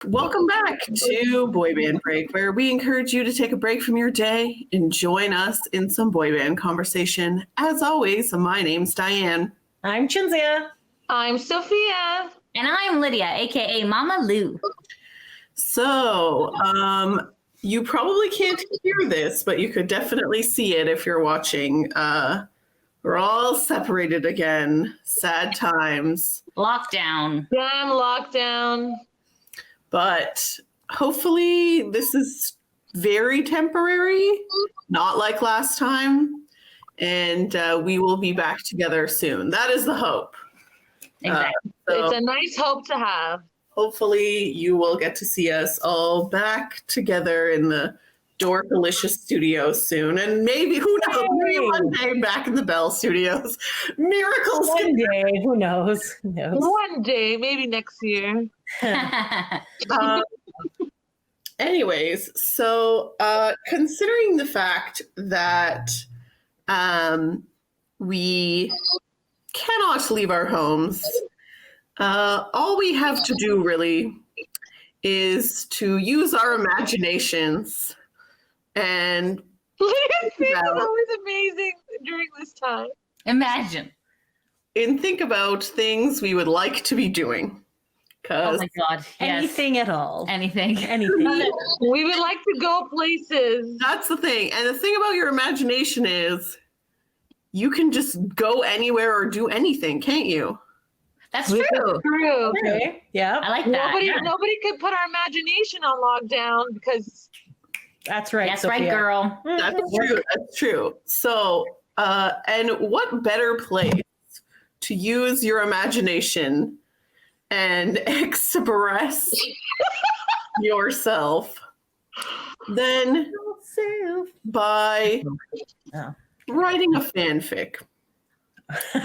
Welcome back to Boy Band Break, where we encourage you to take a break from your day and join us in some boy band conversation. As always, my name's Dianne. I'm Chinzia. I'm Sophia. And I'm Lydia, aka Mama Lou. So, you probably can't hear this, but you could definitely see it if you're watching. We're all separated again. Sad times. Lockdown. Damn lockdown. But hopefully this is very temporary, not like last time. And we will be back together soon. That is the hope. Exactly. It's a nice hope to have. Hopefully you will get to see us all back together in the Dorkalicious studios soon. And maybe, who knows, maybe one day back in the Bell studios. Miracles. One day, who knows? Who knows? One day, maybe next year. Anyways, so considering the fact that we cannot leave our homes, all we have to do really is to use our imaginations and Lydia's face is always amazing during this time. Imagine. think about things we would like to be doing. Oh my God. Yes. Anything at all. Anything. Anything. We would like to go places. That's the thing. And the thing about your imagination is you can just go anywhere or do anything, can't you? That's true. True. Okay. Yeah. I like that. Nobody could put our imagination on lockdown because That's right. That's Sophia. right, girl. That's true. That's true. So, and what better place to use your imagination and express yourself than by writing a fanfic? Yay!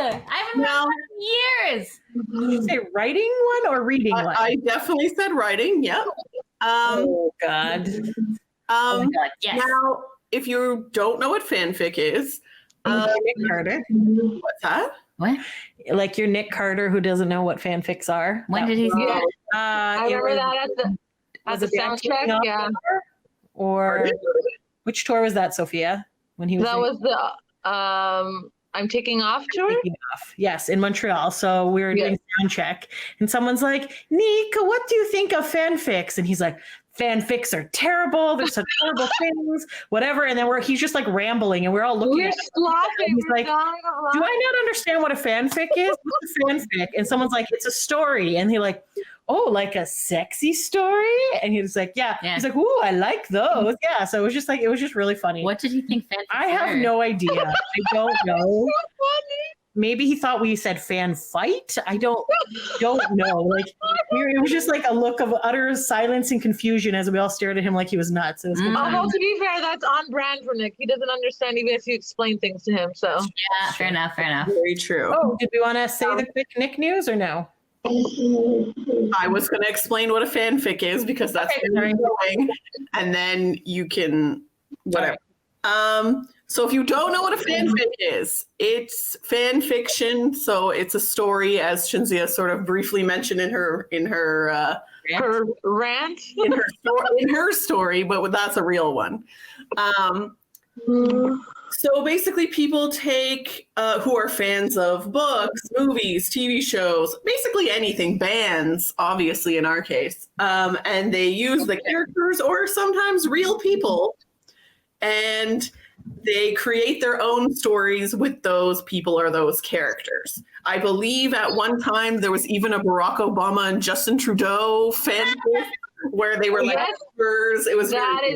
I haven't read that in years. Did you say writing one or reading one? I definitely said writing. Yep. Oh God. Oh my God, yes. Now, if you don't know what fanfic is, Nick Carter. what's that? What? Like your Nick Carter who doesn't know what fanfics are. When did he see that? I remember that at the soundtrack. Yeah, Or which tour was that, Sophia? When he was that was the I'm taking off tour. Taking Off. Yes, in Montreal. So we were doing sound check, and someone's like, "Nick, what do you think of fanfics?" And he's like, "Fanfics are terrible. They're such horrible things, whatever." And then he's just like rambling, and we're all looking We're at him. laughing. He's like, "Do I not understand what a fanfic is? What's a fanfic?" And someone's like, "It's a story." And he like, "Oh, like a sexy story?" And he was like, yeah. He's like, "Ooh, I like those." Yeah. So it was just really funny. What did he think fanfics I have were? no idea. I don't know. So funny. Maybe he thought we said fan fight. I don't know. Like it was just like a look of utter silence and confusion as we all stared at him like he was nuts. It was Although to be fair, that's on brand for Nick. He doesn't understand even if you explain things to him. So Yeah, fair enough. Very true. Oh, did we want to say the quick Nick news or no? I was going to explain what a fanfic is because that's where you're going, and then you can whatever. So if you don't know what a fanfic is, it's fan fiction. So it's a story, as Shinzia sort of briefly mentioned in her her rant. in her story, but that's a real one. So basically, people take who are fans of books, movies, TV shows, basically anything, bands, obviously in our case, and they use the characters or sometimes real people, and they create their own stories with those people or those characters. I believe at one time there was even a Barack Obama and Justin Trudeau fanfic where they were like extras. It was very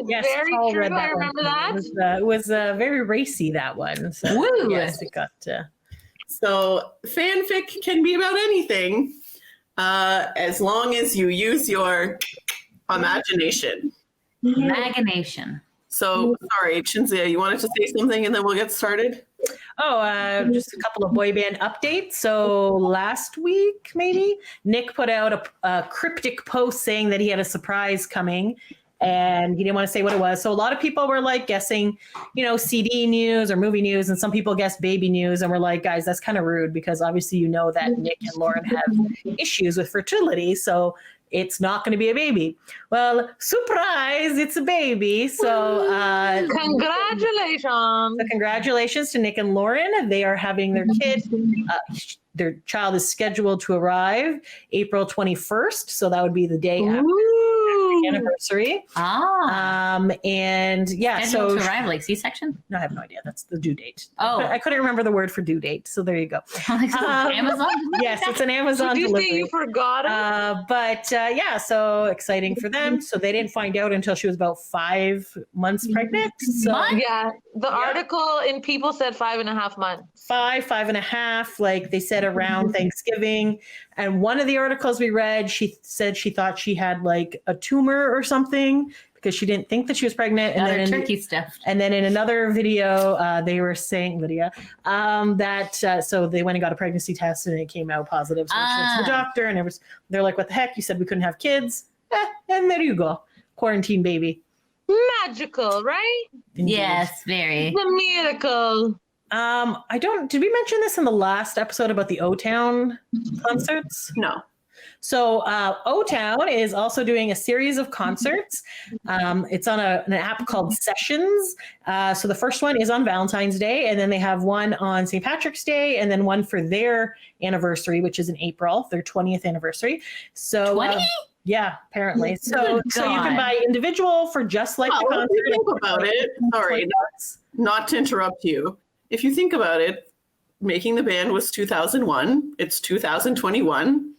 true. I remember that. It was very racy, that one. So, Woo! Yes, it got. So fanfic can be about anything, as long as you use your imagination. Imagination. So, sorry, Chinzia, you wanted to say something and then we'll get started? Oh, just a couple of boy band updates. So last week, maybe, Nick put out a cryptic post saying that he had a surprise coming. and he didn't want to say what it was. So a lot of people were like guessing, CD news or movie news, and some people guessed baby news, and we're like, guys, that's kind of rude because obviously that Nick and Lauren have issues with fertility, so it's not going to be a baby. Well, surprise, it's a baby. So congratulations to Nick and Lauren. They are having their kid. Their child is scheduled to arrive April 21st. So that would be the day after their anniversary. And yeah, scheduled to arrive, like C-section? No, I have no idea. That's the due date. Oh. I couldn't remember the word for due date. So there you go. Amazon? Yes, it's an Amazon Did you delivery. say you forgot it? Yeah, so exciting for them. So they didn't find out until she was about 5 months pregnant. So Yeah, the article in People said 5.5 months. 5.5, like they said around Thanksgiving. And one of the articles we read, she said she thought she had like a tumor or something because she didn't think that she was pregnant. And then turkey stuff. And then in another video, they were saying, Lydia, that so they went and got a pregnancy test and it came out positive. So she went to the doctor and they're like, what the heck? You said we couldn't have kids. And there you go. Quarantine baby. Magical, right? Indeed. Yes, very. The miracle. Did we mention this in the last episode about the O-Town concerts? No. So O-Town is also doing a series of concerts. It's on an app called Sessions. So the first one is on Valentine's Day, and then they have one on St. Patrick's Day, and then one for their anniversary, which is in April, their 20th anniversary. So 20? Yeah, apparently. So you can buy individual for just like the concert. If you think about it, sorry, not to interrupt you. If you think about it, making the band was 2001. It's 2021.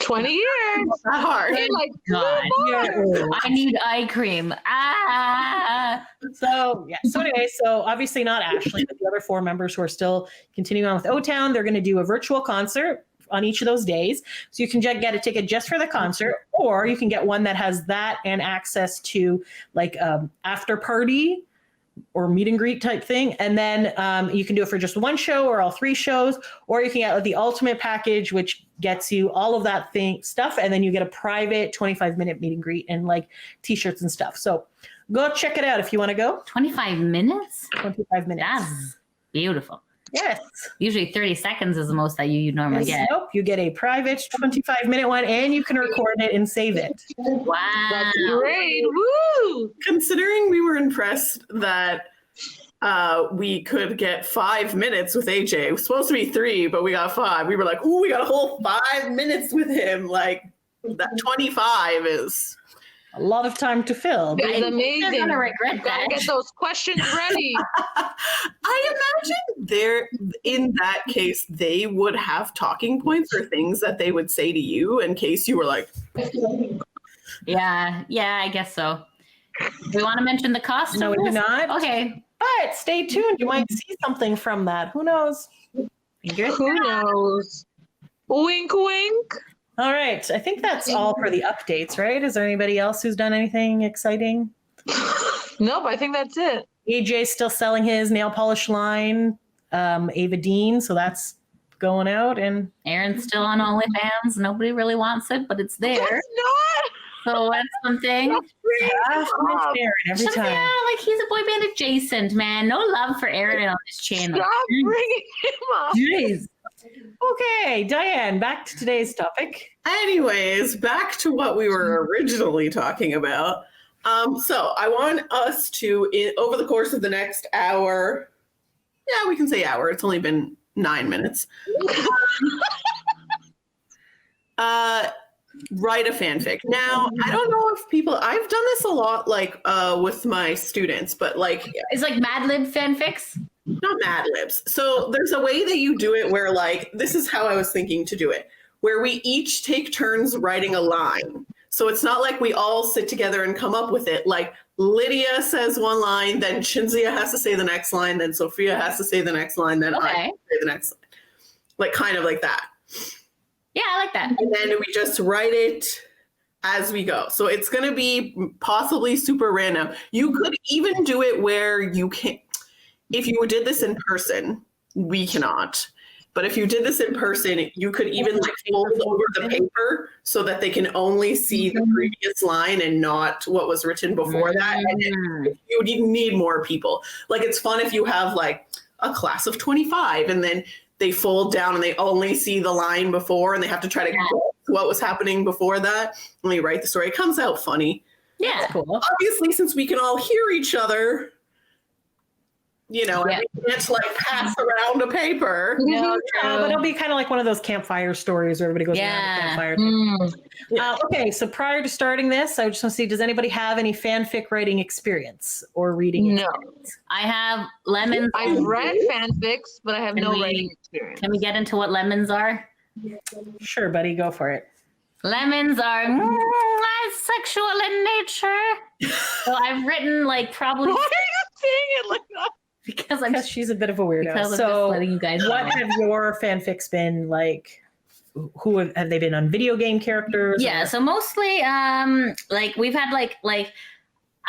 20 years. Not that hard. Hey, like, God. I need eye cream. So anyway, so obviously not Ashley, but the other 4 members who are still continuing on with O-Town, they're going to do a virtual concert on each of those days. So you can get a ticket just for the concert, or you can get one that has that and access to like after party or meet and greet type thing. And then you can do it for just one show or all 3 shows, or you can get the ultimate package, which gets you all of that stuff. And then you get a private 25-minute meet and greet and like t-shirts and stuff. So go check it out if you want to go. 25 minutes? 25 minutes. That's beautiful. Yes. Usually 30 seconds is the most that you normally get. Nope. You get a private 25-minute one, and you can record it and save it. Wow. That's great. Woo! Considering we were impressed that we could get 5 minutes with AJ. It was supposed to be 3, but we got 5. We were like, ooh, we got a whole 5 minutes with him. Like that 25 is a lot of time to fill. It's amazing. They're gonna regret Gotta that. get those questions ready. I imagine in that case, they would have talking points or things that they would say to you in case you were like, Yeah, I guess so. Do we want to mention the cost? No, of we do this? not. Okay. But stay tuned. You might see something from that. Who knows? Who knows? Wink, wink. All right. I think that's all for the updates, right? Is there anybody else who's done anything exciting? Nope, I think that's it. AJ's still selling his nail polish line, Ava Dean, so that's going out. And Aaron's still on OnlyFans. Nobody really wants it, but it's there. That's not. So that's something. Aaron every Something, time. yeah, like he's a boy band adjacent, man. No love for Aaron on this channel. Stop bringing him up. Jeez. Okay, Dianne, back to today's topic. anyways, back to what we were originally talking about. So I want us to, over the course of the next hour, yeah, we can say hour. It's only been 9 minutes. Write a fanfic. Now, I don't know if I've done this a lot, like with my students, but like, It's like Mad Lib fanfics. not Mad Libs. So there's a way that you do it where, like, this is how I was thinking to do it, where we each take turns writing a line. So it's not like we all sit together and come up with it. Like Lydia says one line, then Shinzia has to say the next line, then Sophia has to say the next line, then I have to say the next line. Like kind of like that. Yeah, I like that. And then we just write it as we go. So it's going to be possibly super random. You could even do it where you can, if you did this in person, we cannot. But if you did this in person, you could even like fold over the paper so that they can only see the previous line and not what was written before that. And you would need more people. Like it's fun if you have like a class of 25 and then they fold down and they only see the line before and they have to try to guess what was happening before that. When they write the story, it comes out funny. Yeah. That's cool. Obviously, since we can all hear each other, you know, and we can't like pass around a paper. No, but it'll be kind of like one of those campfire stories where everybody goes around the campfire. Okay, so prior to starting this, I just want to see, does anybody have any fanfic writing experience or reading? No. I have lemons. I've read fanfics, but I have no writing experience. Can we get into what lemons are? Sure, buddy, go for it. Lemons are sexual in nature. So I've written like probably. Why are you saying it like that? Because she's a bit of a weirdo. Because I'm So just letting you guys know. what have your fanfics been like? Who have they been on? Video game characters? Yeah, so mostly like we've had like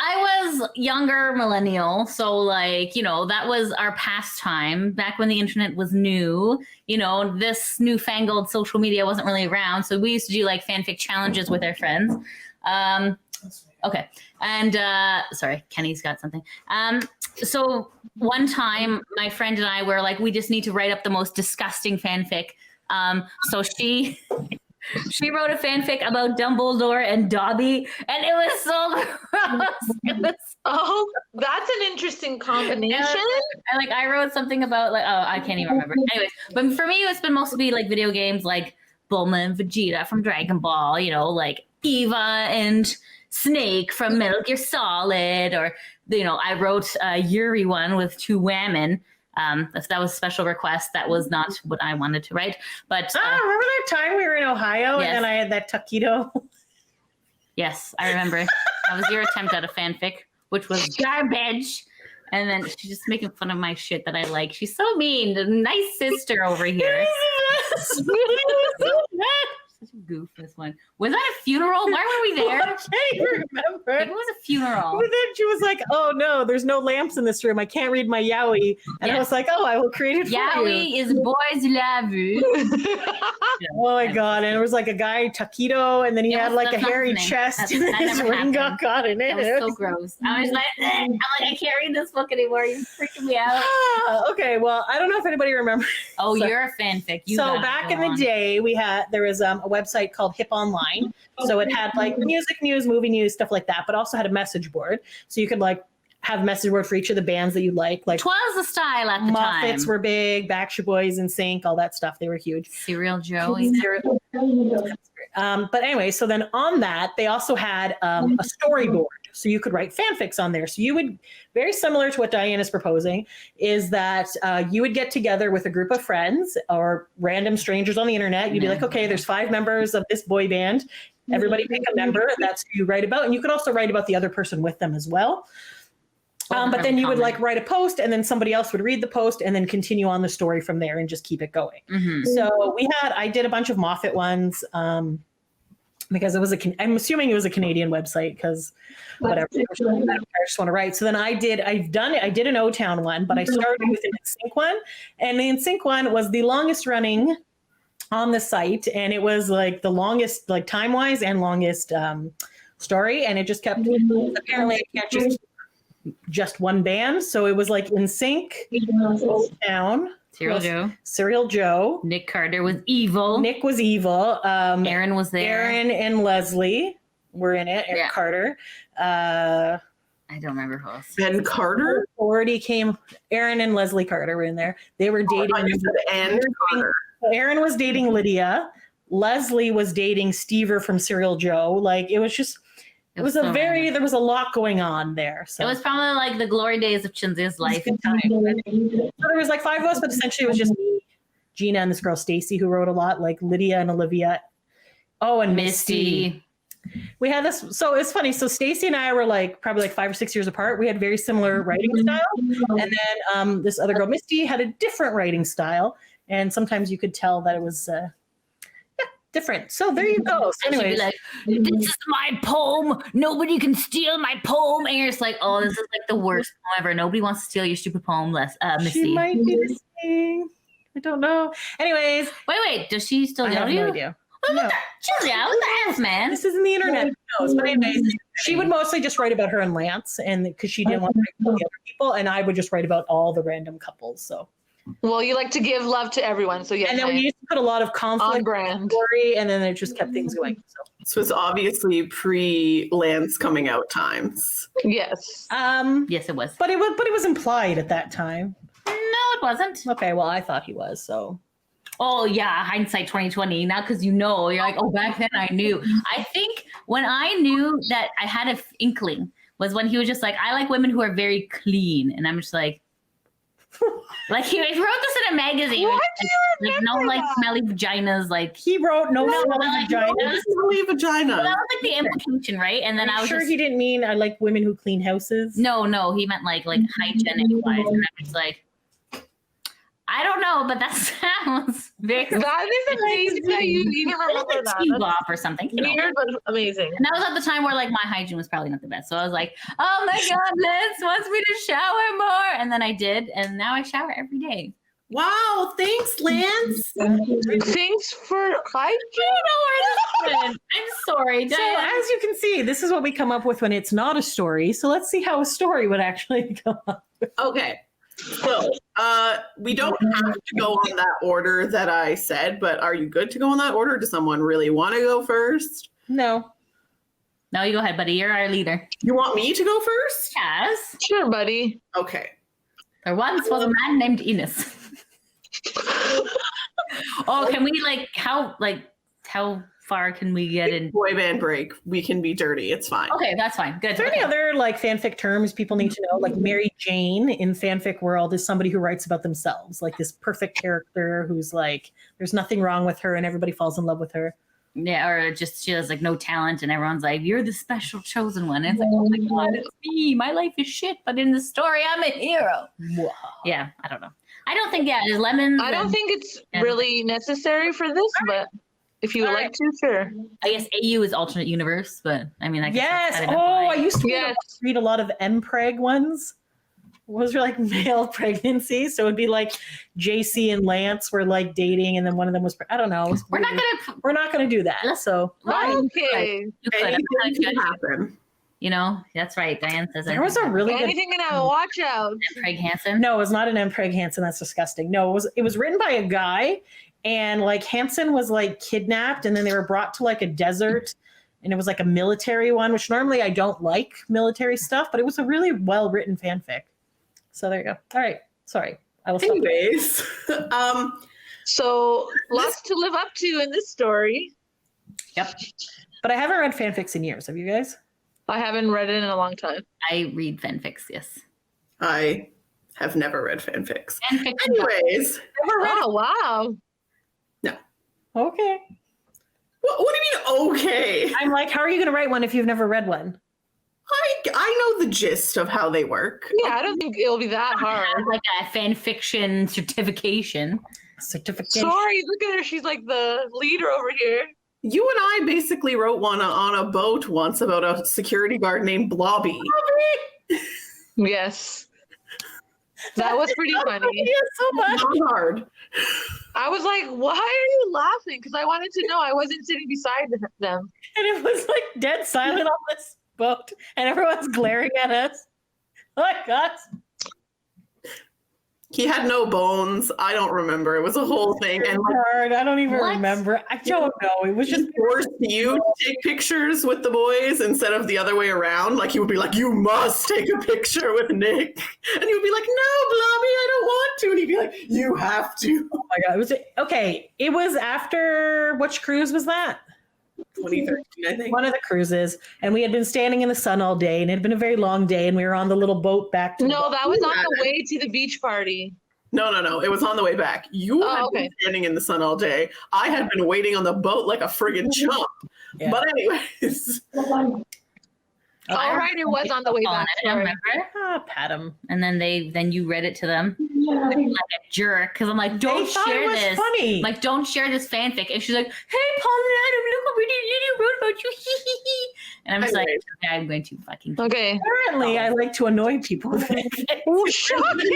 I was younger millennial, so like, you know, that was our pastime back when the internet was new. You know, this newfangled social media wasn't really around, so we used to do like fanfic challenges with our friends. Okay. And sorry, Kenny's got something. So one time my friend and I were like, we just need to write up the most disgusting fanfic. So she wrote a fanfic about Dumbledore and Dobby, and it was so gross. Oh, that's an interesting combination. And like I wrote something about like, oh, I can't even remember. Anyways, but for me, it's been mostly like video games, like Bulma and Vegeta from Dragon Ball, you know, like Eva and Snake from Metal Gear Solid, or, you know, I wrote a Yuri one with 2 women. If that was a special request, that was not what I wanted to write. But remember that time we were in Ohio and then I had that taquito? Yes, I remember. That was your attempt at a fanfic, which was garbage. And then she's just making fun of my shit that I like. She's so mean. The nice sister over here. Such a goof, this one. Was that a funeral? Why were we there? I can't remember. It was a funeral. But then she was like, oh no, there's no lamps in this room. I can't read my yaoi. And I was like, oh, I will create it for you. Yaoi is boys love you. Oh my God. And it was like a guy, taquito, and then he had like a hairy chest and his ring got caught in it. That was so gross. I was like, I can't read this book anymore. You're freaking me out. Okay, well, I don't know if anybody remembers. Oh, so, you're a fanfic. So back in the day, there was a website called Hip Online. So it had like music news, movie news, stuff like that, but also had a message board. So you could like have a message board for each of the bands that you like. Like 'twas the style at the time. Muppets were big, Backstreet Boys, NSYNC, all that stuff. They were huge. Serial Joe. But anyway, so then on that, they also had a storyboard. So you could write fanfics on there. So you would, very similar to what Dianne is proposing, is that you would get together with a group of friends or random strangers on the internet. You'd be like, okay, there's 5 members of this boy band. Everybody pick a member. That's who you write about. And you could also write about the other person with them as well. But then you would like write a post and then somebody else would read the post and then continue on the story from there and just keep it going. Mm-hmm. So I did a bunch of Moffat ones because it was I'm assuming it was a Canadian website because whatever. I just want to write. So then I did an O-Town one, but I started with an NSYNC one, and the NSYNC one was the longest running on the site. And it was like the longest, like time wise and longest story. And it just kept, apparently I can't just one band. So it was like NSYNC, O-Town, Serial Joe. Nick Carter was evil. Nick was evil. Aaron was there. Aaron and Leslie were in it. Aaron Carter. I don't remember who else. Ben Carter? Already came. Aaron and Leslie Carter were in there. They were dating. Carter. Aaron was dating Lydia. Leslie was dating Stever from Serial Joe. Like it was just. It was there was a lot going on there. So it was probably like the glory days of Chinzia's life. So there was like 5 of us, but essentially it was just me, Gina, and this girl Stacy who wrote a lot, like Lydia and Olivia. Oh, and Misty. We had this. So it's funny. So Stacy and I were like probably like 5 or 6 years apart. We had very similar writing style. And then this other girl, Misty, had a different writing style. And sometimes you could tell that it was different. So there you go. So anyways, like, this is my poem. Nobody can steal my poem. And you're just like, oh, this is like the worst poem ever. Nobody wants to steal your stupid poem, Misty. She might be listening. don't know. Anyways, Wait. Does she still I yell have at you? no idea. What No. the Julia, what the F, man? This isn't the internet. Who knows? But anyways, she would mostly just write about her and Lance, and because she didn't want to write about the other people, and I would just write about all the random couples. So, Well, you like to give love to everyone, so yeah. and then we used to put a lot of conflict on brand. story, and then it just kept things going. So, This was obviously pre-Lance coming out times. Yes. Yes, it was. but it was implied at that time. No, it wasn't. Okay, well, I thought he was. So, Oh yeah, hindsight 2020. Now because you know, you're like, oh, back then I knew. I think when I knew that I had an inkling was when he was just like, I like women who are very clean, and I'm just like he wrote this in a magazine. Why like, do you like no remember like that? smelly vaginas, like he wrote no No, smelly like, vagina. that was- Smelly vagina. that was like the implication, right? And then Are I you was sure just, he didn't mean I like women who clean houses? no, he meant like hygienic wise, and I'm just like, I don't know, but that sounds very That is amazing that you even remember that. tea That's off or something. You know? weird, but amazing. And that was at the time where like my hygiene was probably not the best. So I was like, oh my God, Lance wants me to shower more. And then I did. And now I shower every day. Wow, thanks, Lance. Thanks for hygiene. I don't know where this went. I'm sorry. So Dianne. as you can see, this is what we come up with when it's not a story. So let's see how a story would actually come up. Okay. So, we don't have to go on that order that I said, but are you good to go in that order? Does someone really want to go first? No. No, you go ahead, buddy. You're our leader. You want me to go first? Yes. Sure, buddy. Okay. There once was a man named Enos. Oh, can we how far can we get in? Boy band break. We can be dirty. It's fine. Okay, that's fine. Good. Is there any other like fanfic terms people need to know? Like Mary Jane in fanfic world is somebody who writes about themselves, like this perfect character who's like, there's nothing wrong with her and everybody falls in love with her. Yeah, or just she has like no talent and everyone's like, you're the special chosen one. And it's like, oh my God, it's me. My life is shit, but in the story, I'm a hero. Wow. Yeah, I don't know. I don't think, there's lemons. I don't and- think it's Yeah. really necessary for this, but if you would like to, sure. I guess AU is alternate universe, but I mean, I guess Yes. that's kind of Oh, I implied. used to Yes. read a lot of MPreg ones. Those were like male pregnancy. So it'd be like JC and Lance were like dating, and then one of them was, I don't know. It was We're not weird. gonna. We're not going to do that. So Okay. You could. I'm Anything not can judging. happen. You know, that's right. Dianne says there was a really good. Anything can have a watch out. Craig Hansen. No, it was not an MPreg Hansen. That's disgusting. No, it was written by a guy, and like Hansen was like kidnapped, and then they were brought to like a desert, and it was like a military one, which normally I don't like military stuff, but it was a really well written fanfic. So there you go. All right, sorry, I will stop. Anyways, So lots to live up to in this story. Yep. But I haven't read fanfics in years. Have you guys? I haven't read it in a long time. I read fanfics. Yes. I have never read fanfics. Fanfiction. Anyways, Oh, wow. Okay. what do you mean? Okay, I'm like, how are you going to write one if you've never read one? I know the gist of how they work. Yeah, I don't think it'll be that hard. Have, like a fanfiction certification. Certification. Sorry, look at her. She's like the leader over here. You and I basically wrote one on a boat once about a security guard named Blobby. Yes. That was pretty funny. Yeah, so much. Not hard. I was like, why are you laughing? Because I wanted to know. I wasn't sitting beside them. And it was like dead silent on this boat, and everyone's glaring at us. Oh my God. He had no bones. I don't remember. It was a whole thing. And like, Hard. I don't even What? remember. I don't know. It was he just forced you to take pictures with the boys instead of the other way around. Like he would be like, you must take a picture with Nick. And you would be like, no, Blobby, I don't want to. And he'd be like, you have to. oh my God. It was okay. It was after which cruise was that? 2013, I think. One of the cruises, and we had been standing in the sun all day, and it had been a very long day, and we were on the little boat back to the No, boat. that was on the way to the beach party. No. It was on the way back. You Oh, had okay. been standing in the sun all day. I had been waiting on the boat like a friggin' chump. Yeah. But anyways, All right, it was on the way back. I Sorry. remember. Pat him. And then you read it to them like a jerk because I'm like, don't They thought it share was this. funny. Like, don't share this fanfic. And she's like, hey, Paul and Adam, look what we wrote about you. And I'm just like, Anyways. okay, I'm going to fucking. Okay. Apparently, I like to annoy people. with fanfics. Oh, shocking.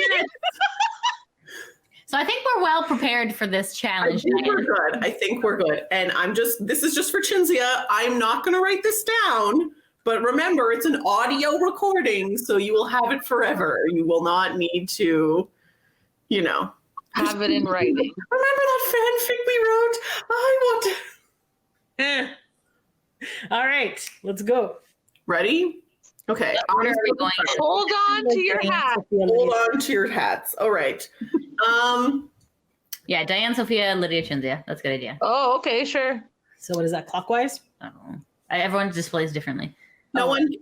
So I think we're well prepared for this I challenge. think we're good. I think we're good. And this is just for Chinzia. I'm not going to write this down, but remember, it's an audio recording, so you will have it forever. You will not need to, Have it in writing. Remember that fanfic we wrote? I want to. All right, let's go. Ready? Okay. Where are we going? Hold on to your hat. Hold on to your hats. All right. Yeah, Dianne, Sophia, Lydia, Chinzia. That's a good idea. Oh, okay, sure. So what is that, clockwise? I don't know. Everyone displays differently.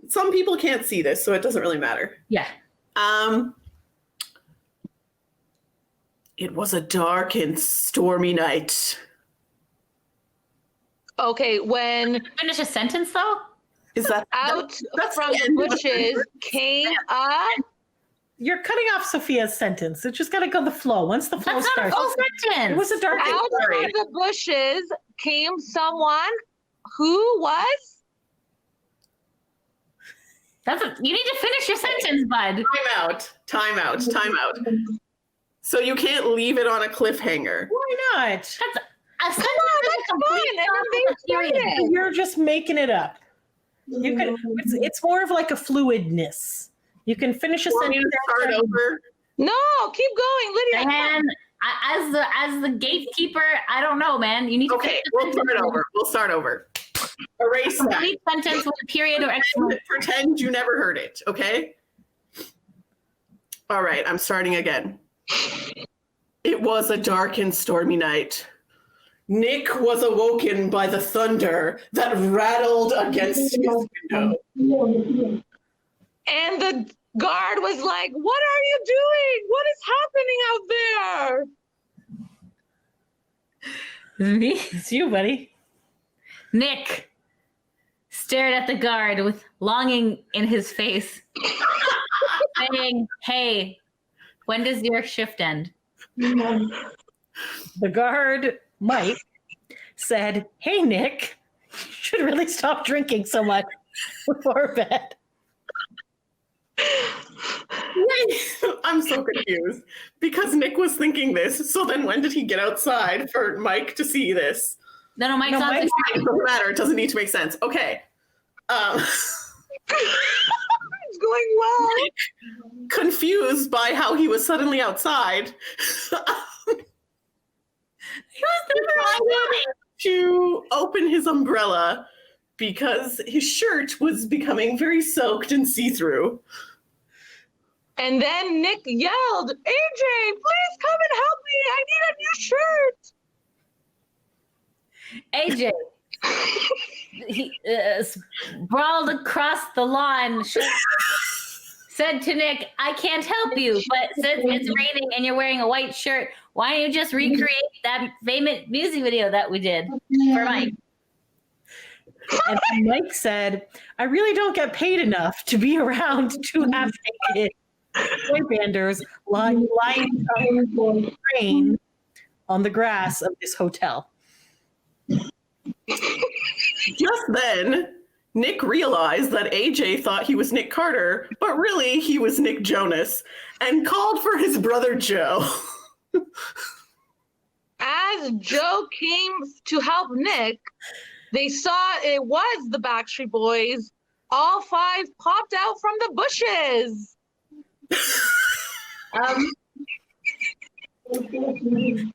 Some people can't see this, so it doesn't really matter. Yeah. It was a dark and stormy night. Okay, when Finish a sentence though? Is that out that's from the the end of the bushes came a... You're cutting off Sophia's sentence. It just got to go the flow. Once the flow That's not a starts. full sentence. It was a dark. Out Sorry. from the bushes came someone who was... You need to finish your sentence, bud. Time out. So you can't leave it on a cliffhanger. Why not? That's a sentence. that's fine. Everything's fine. You're just making it up. You can. It's more of like a fluidness. You can finish a Want me sentence. to start over? No, keep going, Lydia. And as the gatekeeper, I don't know, man. You need to Okay, finish the we'll start over. Erase that. complete sentence with a period or exclamation. Pretend you never heard it, okay? All right, I'm starting again. It was a dark and stormy night. Nick was awoken by the thunder that rattled against his window. And the guard was like, what are you doing? What is happening out there? Me? It's you, buddy. Nick stared at the guard with longing in his face, saying, "Hey, when does your shift end?" The guard, Mike, said, "Hey, Nick, you should really stop drinking so much before bed." I'm so confused because Nick was thinking this. So then when did he get outside for Mike to see this? No, Mike's No, not. Mike's- It doesn't matter. It doesn't need to make sense. Okay. It's going well. Confused by how he was suddenly outside. He was never To open his umbrella because his shirt was becoming very soaked and see-through. And then Nick yelled, AJ, please come and help me. I need a new shirt. AJ, he sprawled across the lawn, said to Nick, "I can't help you, but since it's raining and you're wearing a white shirt, why don't you just recreate that famous music video that we did for Mike?" And Mike said, "I really don't get paid enough to be around two half-naked boy banders lying on rain on the grass of this hotel." Just then, Nick realized that AJ thought he was Nick Carter, but really he was Nick Jonas, and called for his brother Joe. As Joe came to help Nick, they saw it was the Backstreet Boys. All five popped out from the bushes.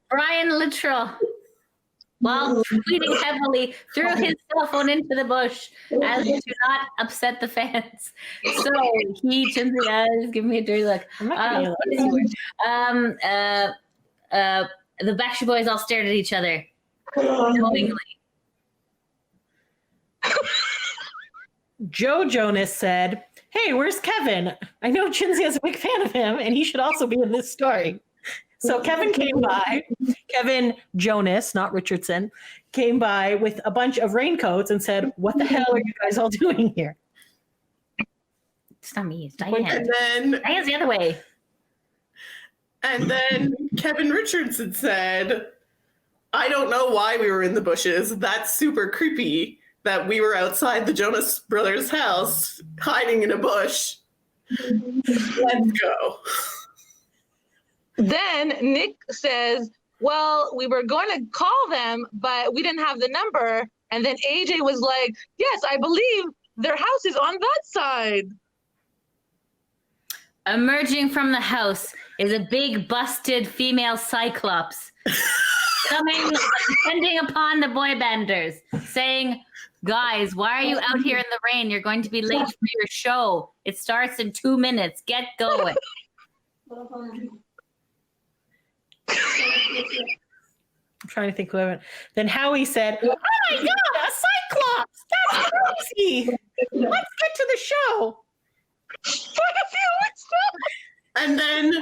Brian Littrell, while tweeting heavily, threw his cell phone into the bush as to not upset the fans. So he, Chinzia, give me a dirty look. I'm not gonna The Backstreet Boys all stared at each other knowingly. Joe Jonas said, "Hey, where's Kevin? I know Chinzia's a big fan of him, and he should also be in this story." So Kevin came by. Kevin Jonas, not Richardson, came by with a bunch of raincoats and said, "What the hell are you guys all doing here?" It's not me, it's Dianne. And Dianne's the other way. then Kevin Richardson said, "I don't know why we were in the bushes. That's super creepy that we were outside the Jonas Brothers' house hiding in a bush. Let's go." Then Nick says, well, we were going to call them, but we didn't have the number. And then AJ was like, yes, I believe their house is on that side. Emerging from the house is a big, busted female cyclops coming, descending upon the boy banders, saying, guys, why are you out here in the rain? You're going to be late for your show. It starts in 2 minutes. Get going. I'm trying to think who I went. Then Howie said, oh my God, a cyclops! That's crazy! Let's get to the show. And then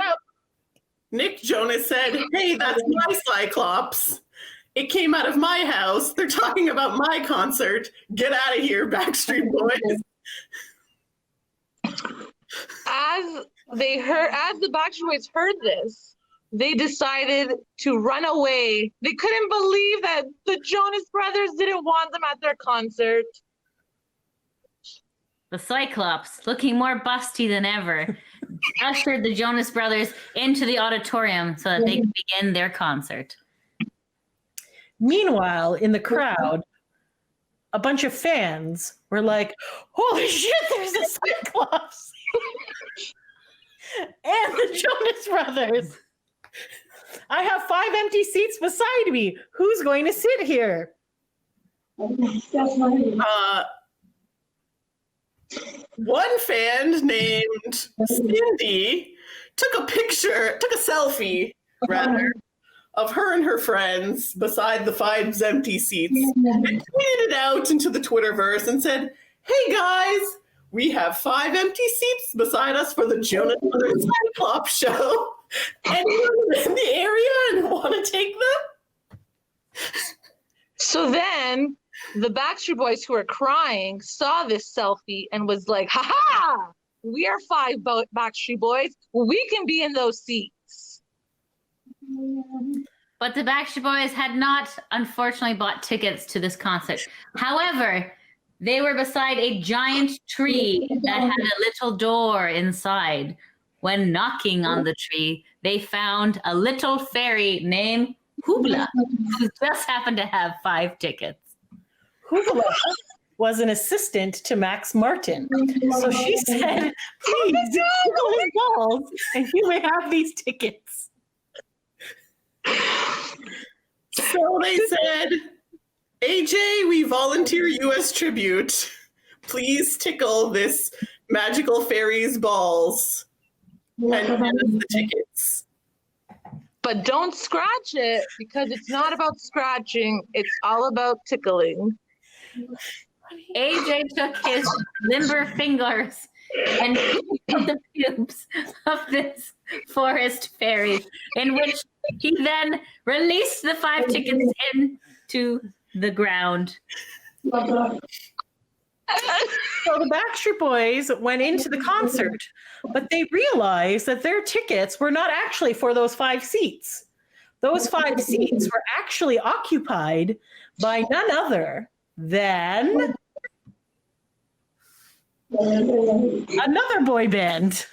Nick Jonas said, hey, that's my cyclops. It came out of my house. They're talking about my concert. Get out of here, Backstreet Boys. As the Backstreet Boys heard this, they decided to run away. They couldn't believe that the Jonas Brothers didn't want them at their concert. The Cyclops, looking more busty than ever, ushered the Jonas Brothers into the auditorium so that they could begin their concert. Meanwhile, in the crowd, a bunch of fans were like, holy shit, there's a Cyclops! And the Jonas Brothers! I have 5 empty seats beside me. Who's going to sit here? One fan named Cindy took a selfie, rather, of her and her friends beside the 5 empty seats and tweeted it out into the Twitterverse and said, hey guys, we have 5 empty seats beside us for the Jonas Brothers Cyclops show. Anyone in the area and want to take them? So then the Backstreet Boys, who were crying, saw this selfie and was like, ha! We are 5 Backstreet Boys. We can be in those seats. But the Backstreet Boys had not, unfortunately, bought tickets to this concert. However, they were beside a giant tree that had a little door inside. When knocking on the tree, they found a little fairy named Hoobla, who just happened to have 5 tickets. Hoobla was an assistant to Max Martin. So she said, please, tickle his balls, and you may have these tickets. So they said, AJ, we volunteer you as tribute. Please tickle this magical fairy's balls and get us the tickets. But don't scratch it, because it's not about scratching. It's all about tickling. AJ took his limber fingers and tickled the pubes of this forest fairy, in which he then released the 5 tickets into the ground. So the Backstreet Boys went into the concert, but they realized that their tickets were not actually for those 5 seats. Those 5 seats were actually occupied by none other than another boy band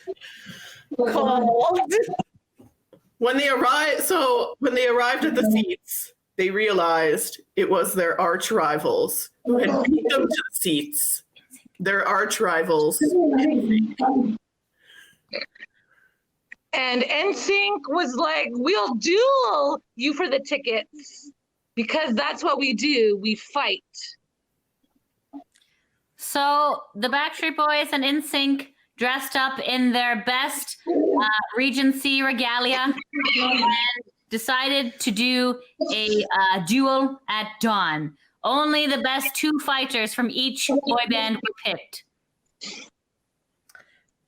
called... When they arrived at the seats, they realized it was their arch rivals who had beat them to the seats. Their arch rivals. And NSYNC was like, we'll duel you for the tickets, because that's what we do. We fight. So the Backstreet Boys and NSYNC dressed up in their best Regency regalia and decided to do a duel at dawn. Only the best 2 fighters from each boy band were picked.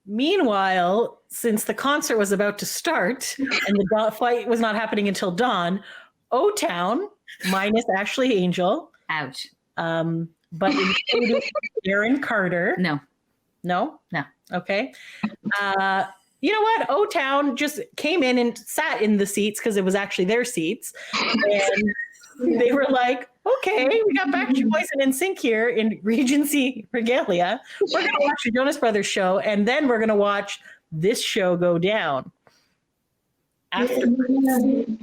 Meanwhile, since the concert was about to start and the fight was not happening until dawn, O-Town, minus Ashley Angel, Ouch. but including Aaron Carter. No. No? No. Okay. You know what? O-Town just came in and sat in the seats because it was actually their seats. And they were like, okay, we got Backstreet Boys and NSYNC here in Regency Regalia. We're going to watch the Jonas Brothers show, and then we're going to watch this show go down. afterwards.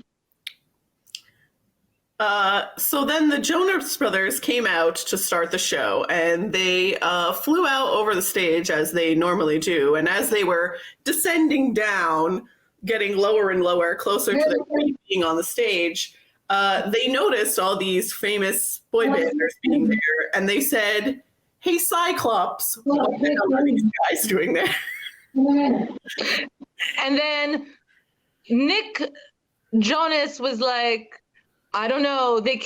So then the Jonas Brothers came out to start the show, and they flew out over the stage as they normally do. And as they were descending down, getting lower and lower, closer to their feet being on the stage, they noticed all these famous boy banders being there, and they said, "Hey, Cyclops, what the hell are these guys doing there?" And then Nick Jonas was like, I don't know. They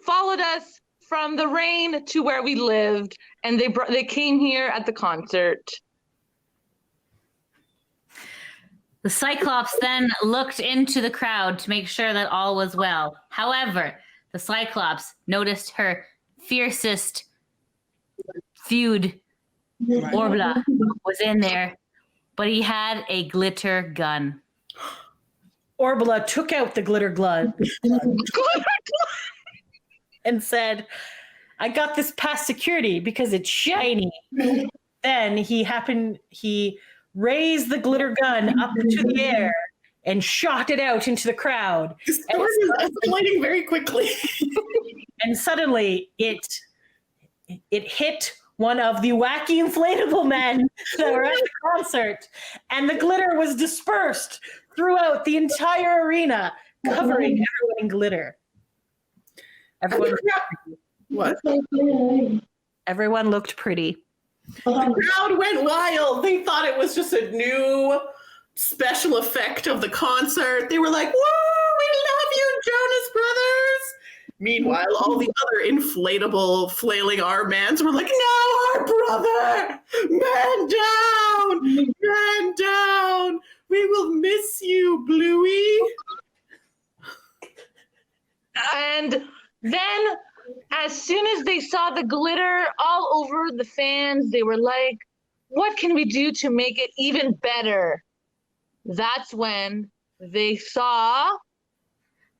followed us from the rain to where we lived, and they came here at the concert. The Cyclops then looked into the crowd to make sure that all was well. However, the Cyclops noticed her fiercest feud, Orbla, was in there, but he had a glitter gun. Orbla took out the glitter gun and said, "I got this past security because it's shiny." Then he raised the glitter gun up into the air and shot it out into the crowd. This story is escalating very quickly. And suddenly it hit one of the wacky inflatable men that were at the concert, and the glitter was dispersed throughout the entire arena, covering everyone in glitter. Everyone looked pretty. The crowd went wild. They thought it was just a new special effect of the concert. They were like, "Woo, we love you, Jonas Brothers." Meanwhile, all the other inflatable flailing armbans were like, "No, our brother! Man down! Man down! We will miss you, Bluey." And then as soon as they saw the glitter all over the fans, they were like, what can we do to make it even better? That's when they saw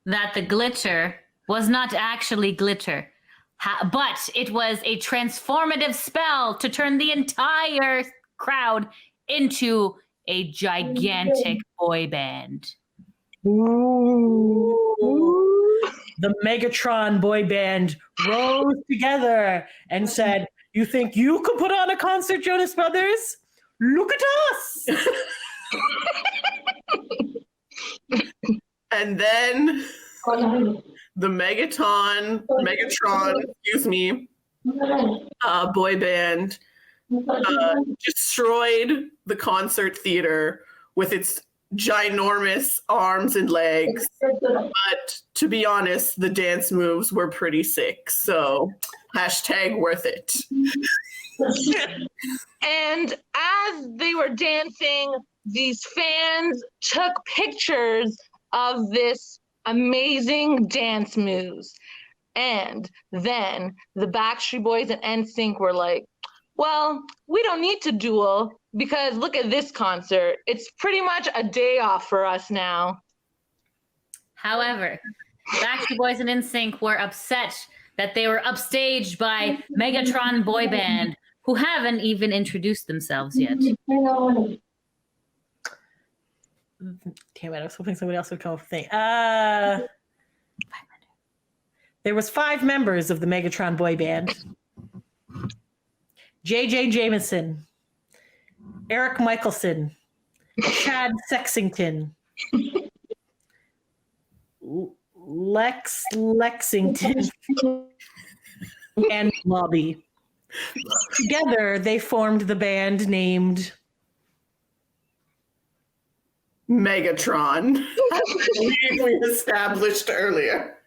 that the glitter was not actually glitter, but it was a transformative spell to turn the entire crowd into a gigantic boy band. Ooh. The Megatron boy band rose together and said, "You think you could put on a concert, Jonas Brothers? Look at us!" And then the Megatron, boy band destroyed the concert theater with its ginormous arms and legs. But to be honest, the dance moves were pretty sick. So #worth it. And as they were dancing, these fans took pictures of this amazing dance moves. And then the Backstreet Boys and NSYNC were like, well, we don't need to duel because look at this concert. It's pretty much a day off for us now. However, Backstreet Boys and NSYNC were upset that they were upstaged by Megatron boy band, who haven't even introduced themselves yet. Damn it, I was hoping somebody else would come up with a thing. There was 5 members of the Megatron boy band. J.J. Jameson, Eric Michelson, Chad Sexington, Lex Lexington, and Lobby. Together, they formed the band named Megatron. I believe we established earlier.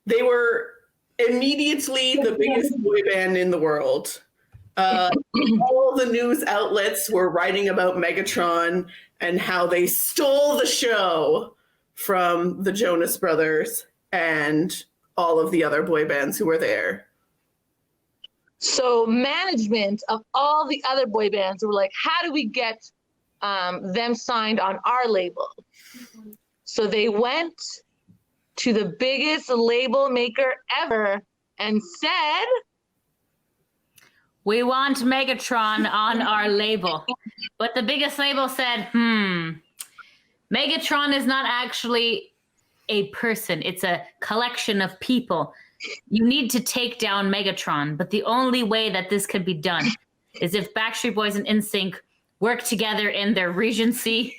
They were immediately the biggest boy band in the world. All the news outlets were writing about Megatron and how they stole the show from the Jonas Brothers and all of the other boy bands who were there. So management of all the other boy bands were like, how do we get them signed on our label? So they went to the biggest label maker ever and said, We want Megatron on our label. But the biggest label said, Megatron is not actually a person. It's a collection of people. You need to take down Megatron. But the only way that this could be done is if Backstreet Boys and NSYNC work together in their regency,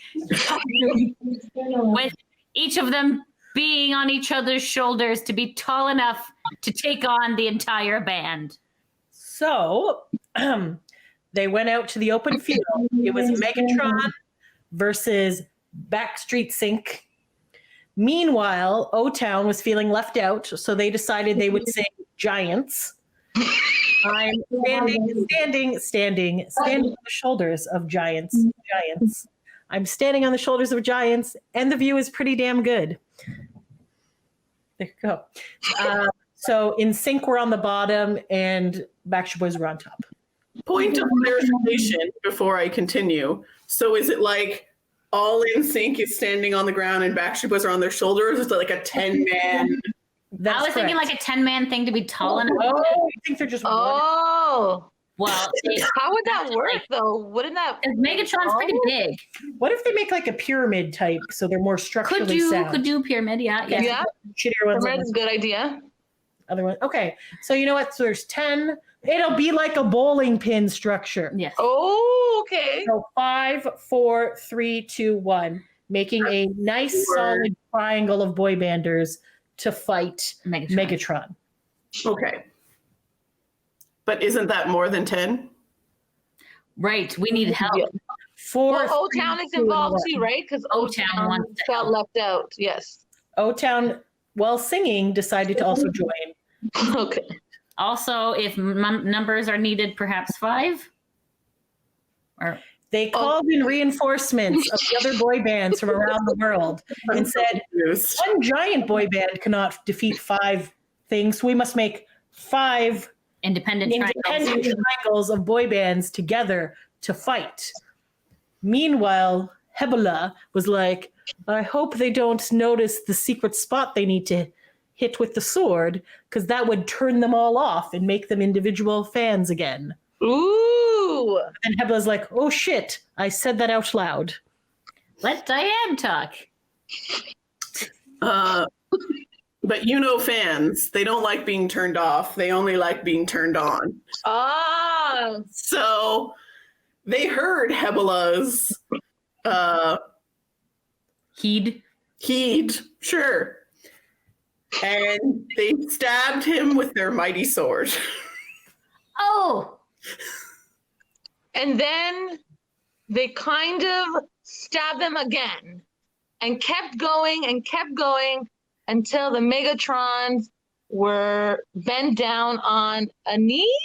with each of them being on each other's shoulders to be tall enough to take on the entire band. So they went out to the open field. It was Megatron versus Backstreet Sync. Meanwhile, O-Town was feeling left out, so they decided they would sing Giants. I'm standing on the shoulders of giants. I'm standing on the shoulders of giants, and the view is pretty damn good. There you go. So in sync, we're on the bottom, and Backstreet Boys were on top. Point of clarification before I continue. So is it like all in sync is standing on the ground and Backstreet Boys are on their shoulders? Is it like a 10-man? I was thinking like a 10-man thing to be tall enough. Oh, I think they're just. Oh. Well, How would that work though? Wouldn't that? Because Megatron's pretty big. What if they make like a pyramid type so they're more structurally sound? Could do pyramid, yeah. Yeah. Shittier ones. Pyramid is a good idea. Other one. Okay, so you know what? So there's 10. It'll be like a bowling pin structure. Yes. Oh, okay. So 5, 4, 3, 2, 1, making a nice solid triangle of boy banders to fight Megatron. Okay. But isn't that more than 10? Right. We need help. Yeah. Well, O-Town is involved too, right? Because O-Town wants to felt help. left out. Yes. O-Town, while singing, decided to also join. Okay. Also, if numbers are needed, perhaps 5? Or They called in reinforcements of the other boy bands from around the world and said, one giant boy band cannot defeat 5 things. So we must make 5 independent triangles of boy bands together to fight. Meanwhile, Hebola was like, I hope they don't notice the secret spot they need to hit with the sword, because that would turn them all off and make them individual fans again. Ooh. And Hebla's like, oh shit, I said that out loud. Let Dianne talk. But fans, they don't like being turned off. They only like being turned on. Ah. So they heard Hebela's Heed. Sure. And they stabbed him with their mighty sword. Oh. And then they kind of stabbed them again and kept going until the Megatrons were bent down on a knee.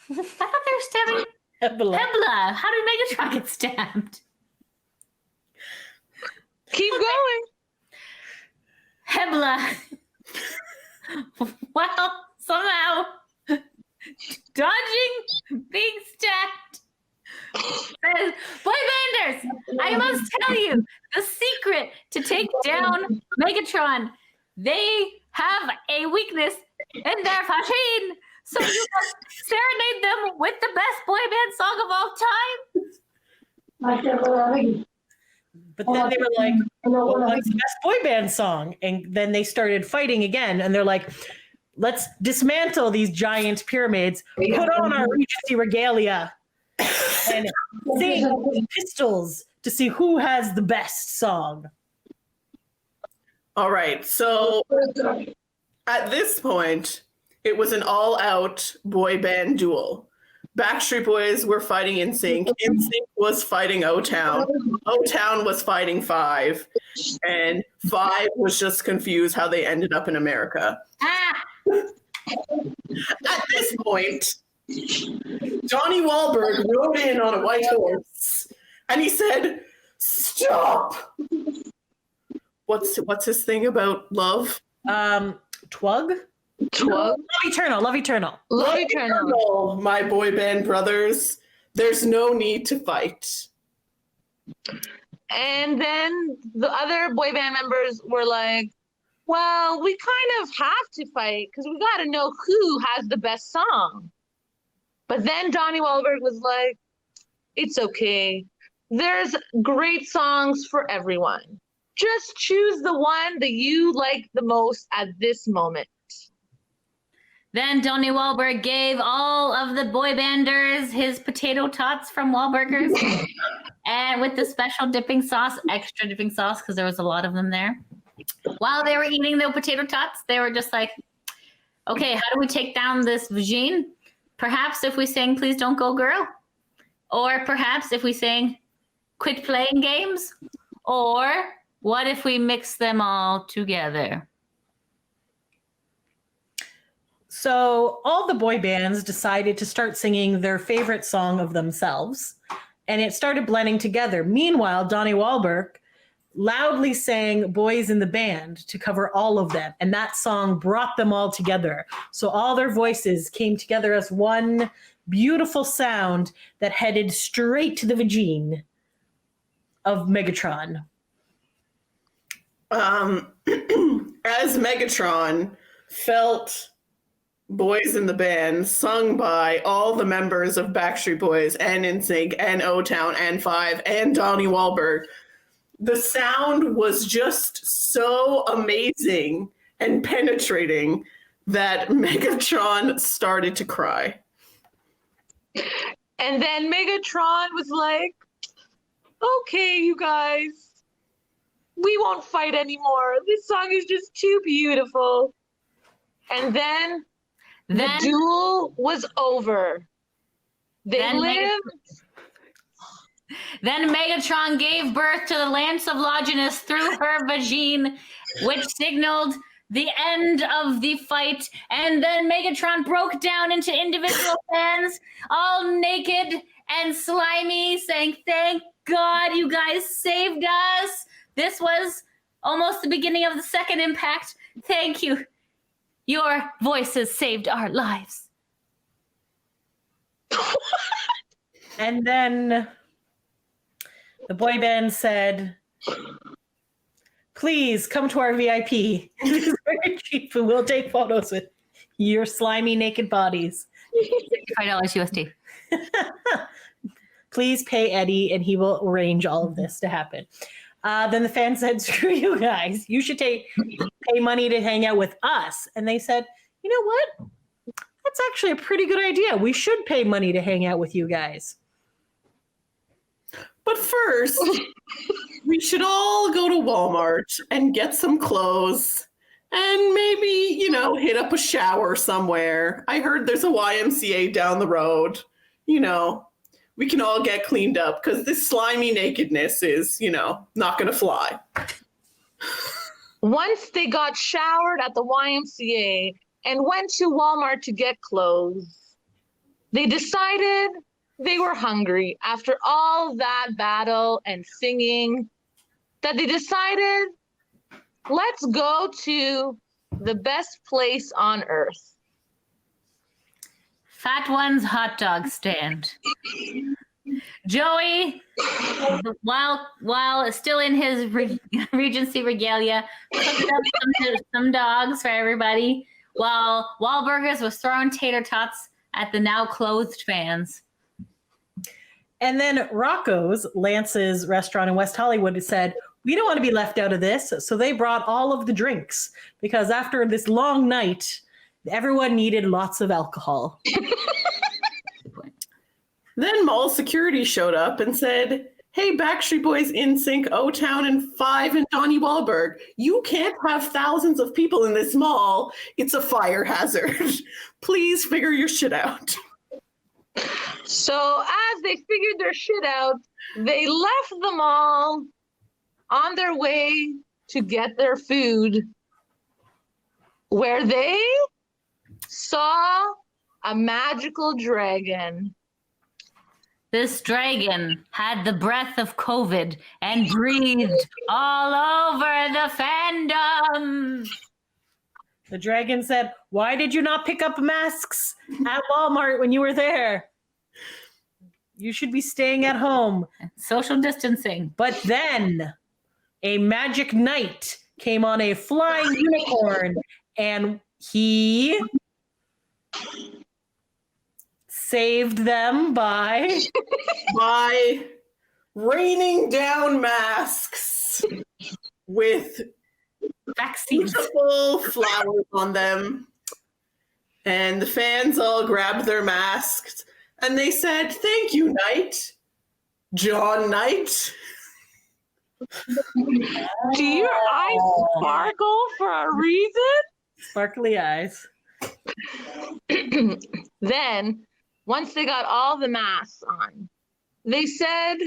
I thought they were stabbing Hebla. How did Megatron get stabbed? Keep going. Hebla. Well, somehow dodging being stabbed. Says, boy banders, I must tell you the secret to take down Megatron. They have a weakness in their machine, so you must serenade them with the best boy band song of all time. But then they were like, well, what's the best boy band song? And then they started fighting again. And they're like, let's dismantle these giant pyramids, put on our Regency regalia, and sing pistols to see who has the best song. All right. So at this point, it was an all-out boy band duel. Backstreet Boys were fighting NSYNC. NSYNC was fighting O-Town. O-Town was fighting 5. And 5 was just confused how they ended up in America. At this point, Johnny Wahlberg rode in on a white horse, and he said, "Stop!" What's his thing about love? Twug? Twug? Love eternal. Love eternal. My boy band brothers. There's no need to fight. And then the other boy band members were like, well, we kind of have to fight because we got to know who has the best song. But then Donnie Wahlberg was like, it's okay. There's great songs for everyone. Just choose the one that you like the most at this moment. Then Donnie Wahlberg gave all of the boy banders his potato tots from Wahlburgers, and with the special dipping sauce, extra dipping sauce, because there was a lot of them there. While they were eating the potato tots, they were just like, okay, how do we take down this vagine? Perhaps if we sing Please Don't Go Girl. Or perhaps if we sing Quit Playing Games. Or what if we mix them all together? So all the boy bands decided to start singing their favorite song of themselves, and it started blending together. Meanwhile, Donnie Wahlberg loudly sang Boys in the Band to cover all of them, and that song brought them all together. So all their voices came together as one beautiful sound that headed straight to the vagine of Megatron. As Megatron felt Boys in the Band sung by all the members of Backstreet Boys and NSYNC and O-Town and Five and Donnie Wahlberg, the sound was just so amazing and penetrating that Megatron started to cry. And then Megatron was like, okay, you guys, we won't fight anymore. This song is just too beautiful. And then the duel was over. They lived. Then Megatron gave birth to the Lance of Longinus through her vagine, which signaled the end of the fight. And then Megatron broke down into individual fans, all naked and slimy, saying, "Thank God you guys saved us. This was almost the beginning of the second impact. Thank you. Your voices saved our lives." And then the boy band said, "Please come to our VIP. It's very cheap and we'll take photos with your slimy naked bodies. $5 USD. Please pay Eddie and he will arrange all of this to happen." Then the fans said, "Screw you guys. You should pay money to hang out with us." And they said, "You know what? That's actually a pretty good idea. We should pay money to hang out with you guys. But first, we should all go to Walmart and get some clothes and maybe, hit up a shower somewhere. I heard there's a YMCA down the road. We can all get cleaned up because this slimy nakedness is, not going to fly." Once they got showered at the YMCA and went to Walmart to get clothes, they decided they were hungry after all that battle and singing, that they decided, let's go to the best place on earth. Fat One's hot dog stand. Joey, while still in his Regency regalia, cooked up some dogs for everybody, while Wahlburgers was throwing tater tots at the now clothed fans. And then Rocco's, Lance's restaurant in West Hollywood, said, "We don't want to be left out of this." So they brought all of the drinks because after this long night, everyone needed lots of alcohol. Then mall security showed up and said, "Hey, Backstreet Boys, NSYNC, O-Town, and Five, and Donnie Wahlberg, you can't have thousands of people in this mall. It's a fire hazard. Please figure your shit out." So as they figured their shit out, they left the mall on their way to get their food, where they saw a magical dragon. This dragon had the breath of COVID and breathed all over the fandom. The dragon said, "Why did you not pick up masks at Walmart when you were there? You should be staying at home." Social distancing. But then a magic knight came on a flying unicorn and he saved them by raining down masks with Vaccines. beautiful flowers on them. And the fans all grabbed their masks and they said, "Thank you, Knight. John Knight." Do your eyes sparkle for a reason? sparkly eyes. Then, once they got all the masks on, they said,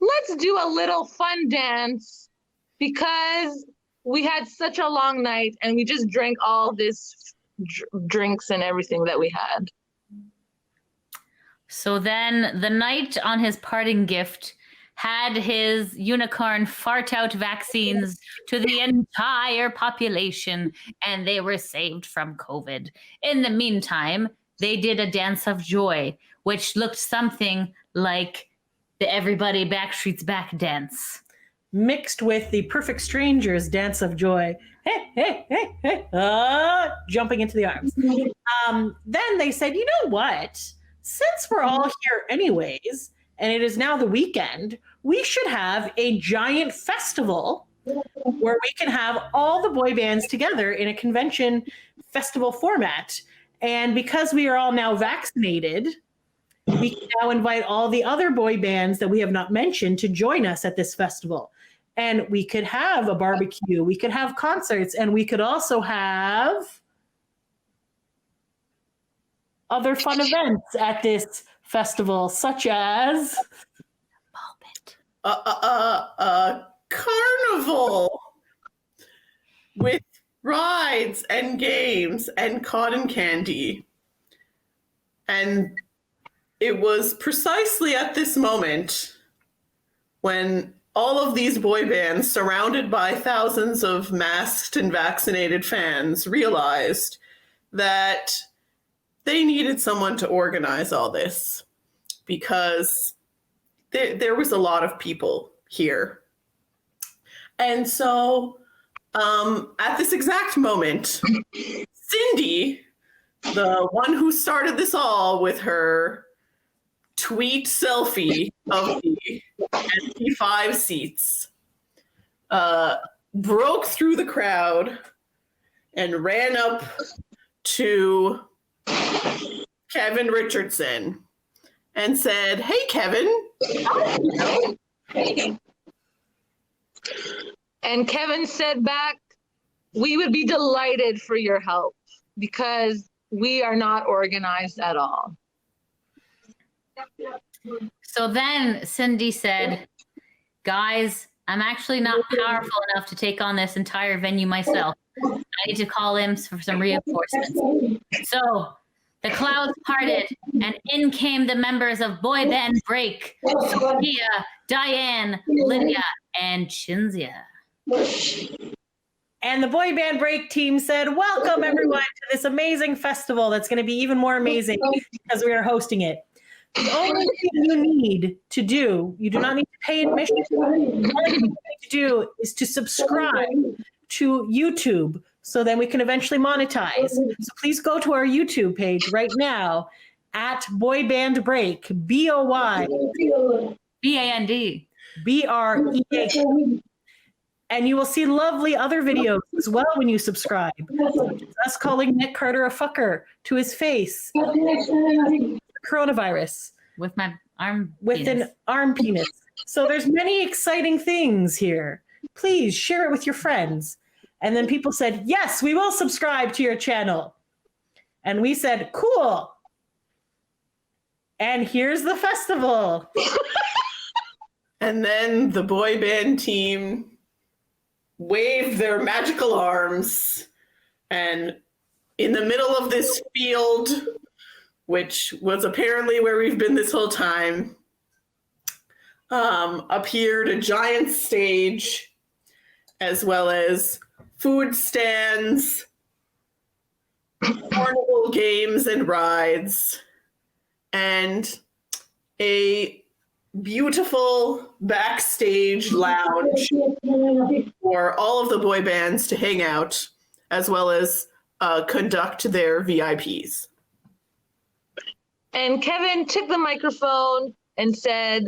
let's do a little fun dance because we had such a long night and we just drank all this drinks and everything that we had. So then the knight on his parting gift had his unicorn fart out vaccines to the entire population, and they were saved from COVID. In the meantime, they did a dance of joy, which looked something like the Everybody Backstreet's Back dance. Mixed with the Perfect Strangers dance of joy. Hey, hey, hey, hey. Jumping into the arms. Then they said, you know what? Since we're all here anyways, and it is now the weekend, we should have a giant festival where we can have all the boy bands together in a convention festival format. And because we are all now vaccinated, we can now invite all the other boy bands that we have not mentioned to join us at this festival. And we could have a barbecue, we could have concerts, and we could also have other fun events at this festival, such as Carnival with rides and games and cotton candy. And it was precisely at this moment when all of these boy bands, surrounded by thousands of masked and vaccinated fans, realized that they needed someone to organize all this because there was a lot of people here. And so at this exact moment, Cindy, the one who started this all with her tweet selfie of the MP5 seats, broke through the crowd and ran up to Kevin Richardson and said, "Hey, Kevin." And Kevin said back, we would be delighted for your help because we are not organized at all. So then Cindy said, guys, I'm actually not powerful enough to take on this entire venue myself. I need to call in for some reinforcements. So the clouds parted, and in came the members of boy band Break, Sophia, Dianne, Lydia, and Chinzia. And the boy band Break team said, welcome everyone to this amazing festival that's going to be even more amazing because we are hosting it. The only thing you need to do, you do not need to pay admission. The only thing you need to do is to subscribe to YouTube so then we can eventually monetize. So please go to our YouTube page right now at Boy Band Break, BOYBAND BREAK. And you will see lovely other videos as well when you subscribe. Such as us calling Nick Carter a fucker to his face. Coronavirus. With my arm With penis. an arm penis. So there's many exciting things here. Please share it with your friends. And then people said, yes, we will subscribe to your channel. And we said, cool. And here's the festival. And then the boy band team waved their magical arms, and in the middle of this field, which was apparently where we've been this whole time, appeared a giant stage, as well as food stands, carnival games and rides, and a beautiful backstage lounge for all of the boy bands to hang out, as well as conduct their VIPs. And Kevin took the microphone and said,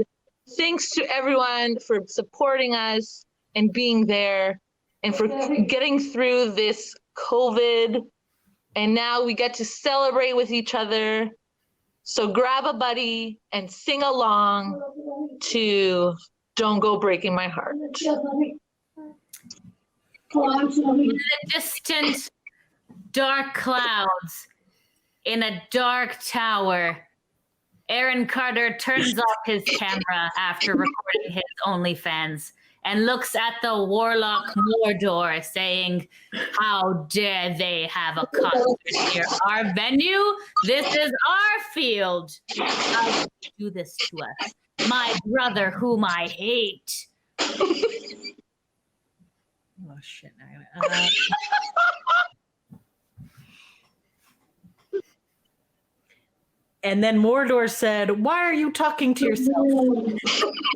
thanks to everyone for supporting us and being there and for getting through this COVID. And now we get to celebrate with each other. So grab a buddy and sing along to Don't Go Breaking My Heart. In the distant dark clouds, in a dark tower, Aaron Carter turns off his camera after recording his OnlyFans and looks at the warlock Mordor, saying, how dare they have a concert near our venue? This is our field. How could you do this to us? My brother, whom I hate. Oh shit! And then Mordor said, "Why are you talking to yourself? You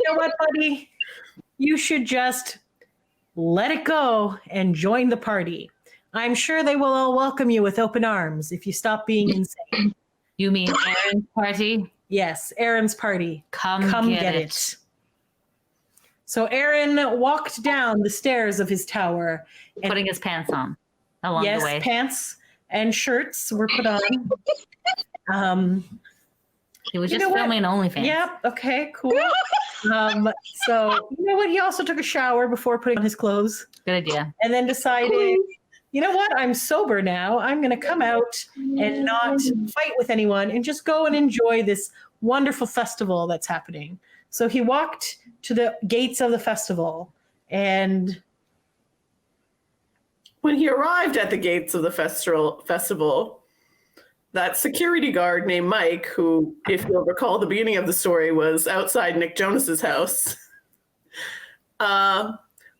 know what, buddy? You should just let it go and join the party. I'm sure they will all welcome you with open arms if you stop being insane." You mean Aaron's party? Yes, Aaron's party. Come get it. So Aaron walked down the stairs of his tower. And putting his pants on along the way. Yes, pants and shirts were put on. He was just filming OnlyFans. Yep. Okay, cool. So you know what? He also took a shower before putting on his clothes. Good idea. And then decided, you know what? I'm sober now. I'm going to come out and not fight with anyone and just go and enjoy this wonderful festival that's happening. So he walked to the gates of the festival, and when he arrived at the gates of the festival, that security guard named Mike, who, if you'll recall the beginning of the story, was outside Nick Jonas's house,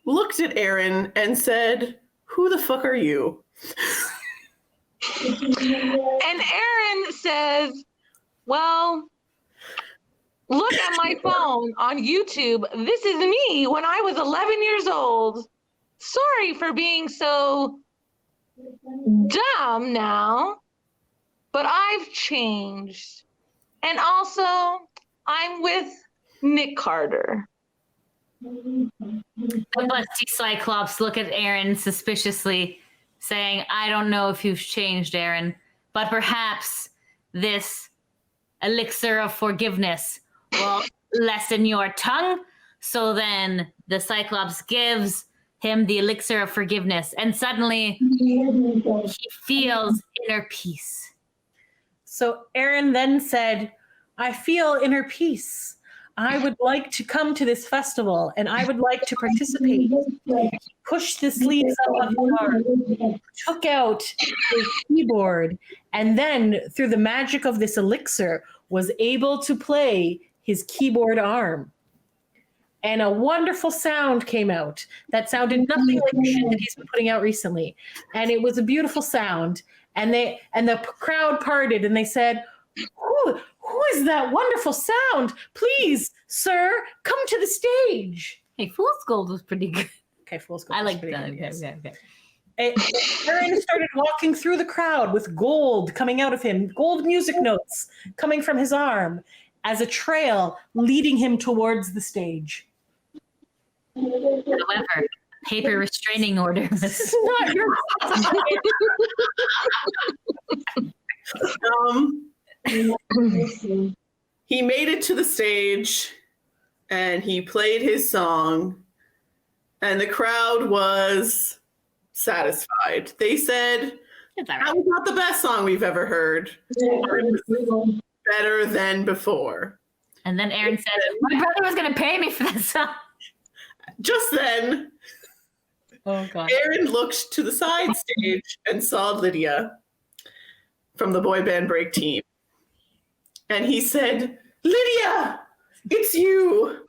looked at Aaron and said, "Who the fuck are you?" And Aaron says, well, look at my phone on YouTube. This is me when I was 11 years old. Sorry for being so dumb now, but I've changed. And also, I'm with Nick Carter. The busty Cyclops look at Aaron suspiciously, saying, I don't know if you've changed, Aaron, but perhaps this elixir of forgiveness will lessen your tongue. So then the Cyclops gives him the elixir of forgiveness, and suddenly he feels inner peace. So Aaron then said, I feel inner peace. I would like to come to this festival and I would like to participate. He pushed the sleeves up of his arm, took out his keyboard, and then through the magic of this elixir was able to play his keyboard arm. And a wonderful sound came out that sounded nothing like the shit that he's been putting out recently. And it was a beautiful sound. And the crowd parted and they said, who is that wonderful sound? Please, sir, come to the stage. Hey, Fool's Gold was pretty good. Okay, Fool's Gold. I like that. Good, yes. Okay. Aaron started walking through the crowd with gold coming out of him, gold music notes coming from his arm as a trail leading him towards the stage. However, paper restraining order was Not your He made it to the stage and he played his song and the crowd was satisfied. They said, that was not the best song we've ever heard. Better than before. And then Aaron said, my brother was going to pay me for that song. Just then, oh God. Aaron looked to the side stage and saw Lydia from the boy band break team. And he said, Lydia, it's you.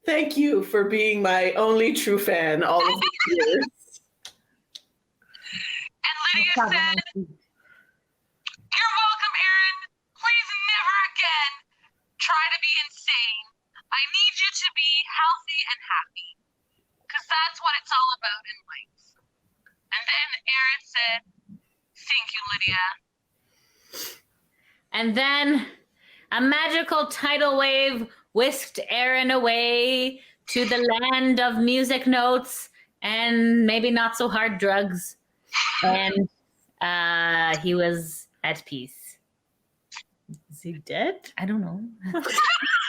Thank you for being my only true fan all of these years. And Lydia said, you're welcome, Aaron. Please never again try to be insane. I need you to be healthy and happy. Because that's what it's all about in life. And then Aaron said, thank you, Lydia. And then A magical tidal wave whisked Aaron away to the land of music notes and maybe not so hard drugs. And he was at peace. Is he dead? I don't know.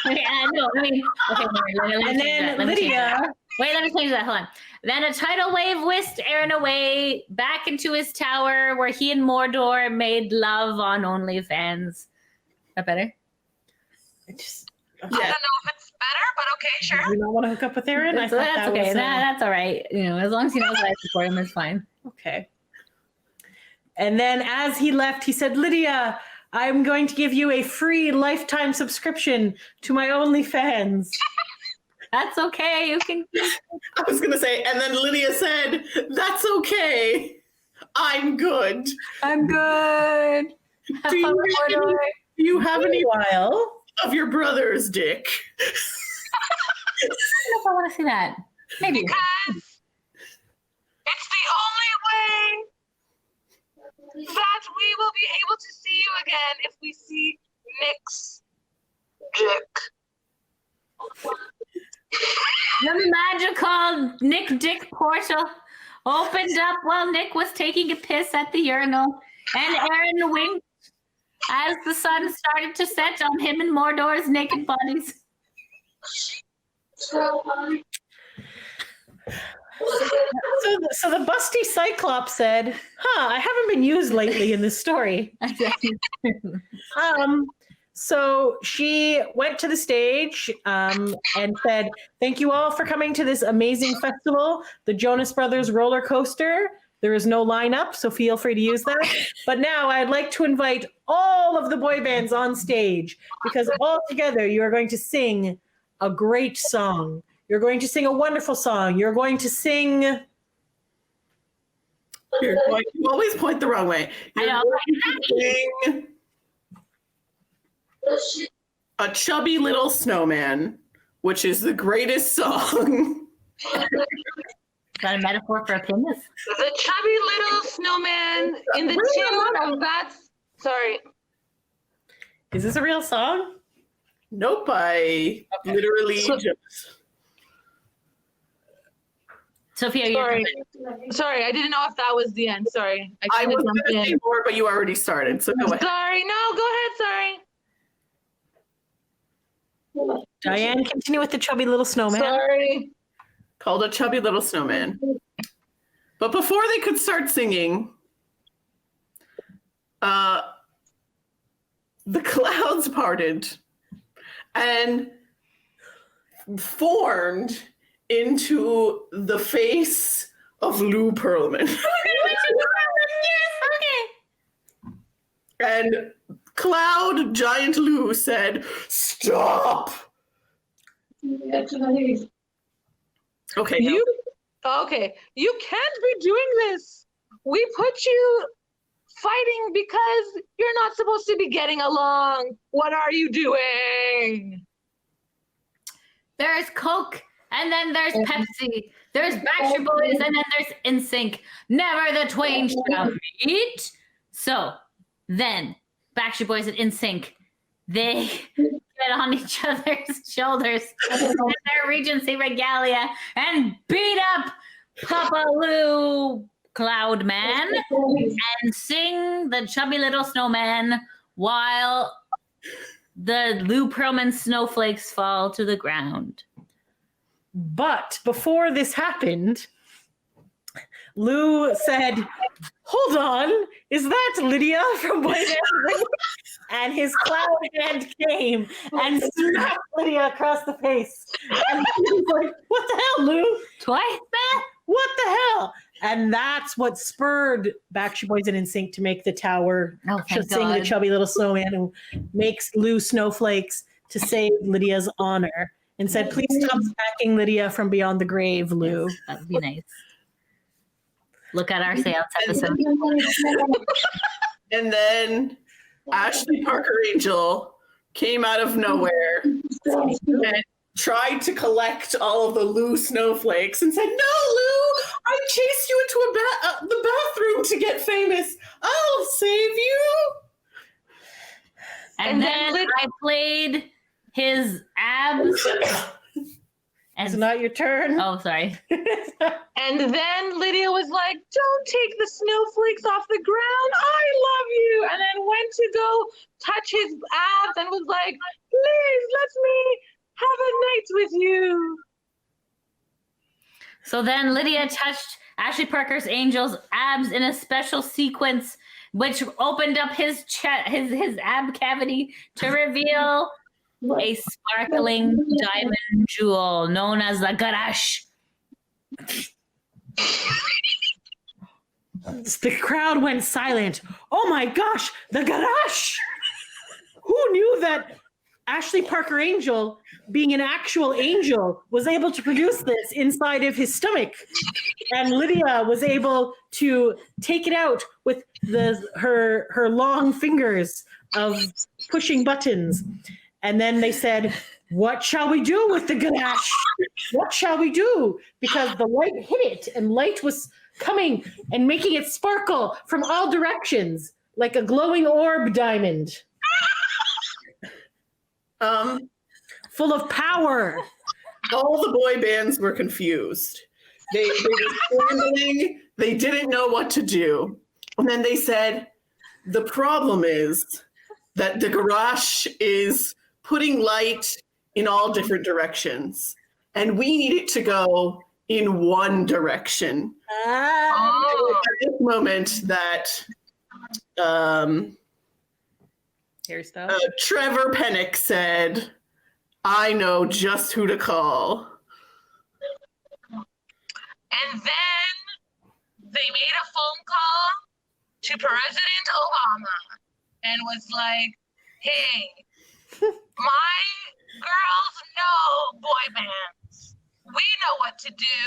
Yeah, no, I mean, okay, And then Lydia. Wait, let me change that. Hold on. Then a tidal wave whisked Aaron away back into his tower where he and Mordor made love on OnlyFans. That better? I just, I don't know if it's better, but okay, sure. do you not want to hook up with Aaron? I thought That's that okay. was, That's all right. You know, as long as he knows I support him, it's fine. okay. And then as he left, he said, Lydia, I'm going to give you a free lifetime subscription to my OnlyFans. That's okay. You can. I was going to say, and then Lydia said, that's okay. I'm good. I'm good. Do you have any While of your brother's dick? I don't know if I want to see that. Maybe. Because it's the only way that we will be able to see you again if we see Nick's dick. The magical Nick Dick portal opened up while Nick was taking a piss at the urinal, and Aaron winked as the sun started to set on him and Mordor's naked bodies. So the busty Cyclops said, I haven't been used lately in this story. So she went to the stage and said, thank you all for coming to this amazing festival, the Jonas Brothers roller coaster. There is no lineup, so feel free to use that. But now I'd like to invite all of the boy bands on stage because all together you are going to sing a great song. You're going to sing a wonderful song. You're going to sing... You always point the wrong way. I know. Sing A Chubby Little Snowman, which is the greatest song. Is that a metaphor for a penis? The chubby little snowman in the tune of that's sorry. Is this a real song? Nope, I literally just... Sophia, Sorry. Sorry, I didn't know if that was the end. Sorry. I was going to say more, but you already started, so go ahead. Sorry, no, go ahead, sorry. Dianne, continue with the chubby little snowman. Sorry. Called A Chubby Little Snowman. But before they could start singing, the clouds parted and formed into the face of Lou Pearlman. And Cloud Giant Lou said, "Stop!" Okay. You can't be doing this. We put you fighting because you're not supposed to be getting along. What are you doing? There's Coke, and then there's Pepsi. There's Backstreet Boys, and then there's NSYNC. Never the twain shall meet. So then, Backstreet Boys and NSYNC, they get on each other's shoulders in their Regency regalia and beat up Papa Lou Cloud Man and sing the Chubby Little Snowman while the Lou Pearlman snowflakes fall to the ground. But before this happened, Lou said, "Hold on, is that Lydia from Boy Band?" And his cloud hand came and smacked Lydia across the face. And he was like, "What the hell, Lou? Twice that? What the hell?" And that's what spurred Backstreet Boys and NSYNC to make the tower to sing the Chubby Little Snowman, who makes Lou snowflakes to save Lydia's honor, and said, "Please stop smacking Lydia from beyond the grave, Lou." That would be nice. Look at our seance episode. And then Ashley Parker Angel came out of nowhere and tried to collect all of the Lou snowflakes and said, "No, Lou, I chased you into the bathroom to get famous. I'll save you." And then I played his abs. It's not your turn. Oh, sorry. And then Lydia was like, don't take the snowflakes off the ground. I love you. And then went to go touch his abs and was like, please let me have a night with you. So then Lydia touched Ashley Parker's Angel's abs in a special sequence, which opened up his his ab cavity to reveal a sparkling diamond jewel known as the garage. The crowd went silent. Oh my gosh, the garage! Who knew that Ashley Parker Angel, being an actual angel, was able to produce this inside of his stomach? And Lydia was able to take it out with her long fingers of pushing buttons. And then they said, what shall we do with the ganache? What shall we do? Because the light hit it and light was coming and making it sparkle from all directions like a glowing orb diamond. Full of power. All the boy bands were confused. They were scrambling. They didn't know what to do. And then they said, the problem is that the garage is putting light in all different directions. And we need it to go in one direction. At this moment that Trevor Pennick said, I know just who to call. And then they made a phone call to President Obama and was like, hey, my girls know boy bands. We know what to do.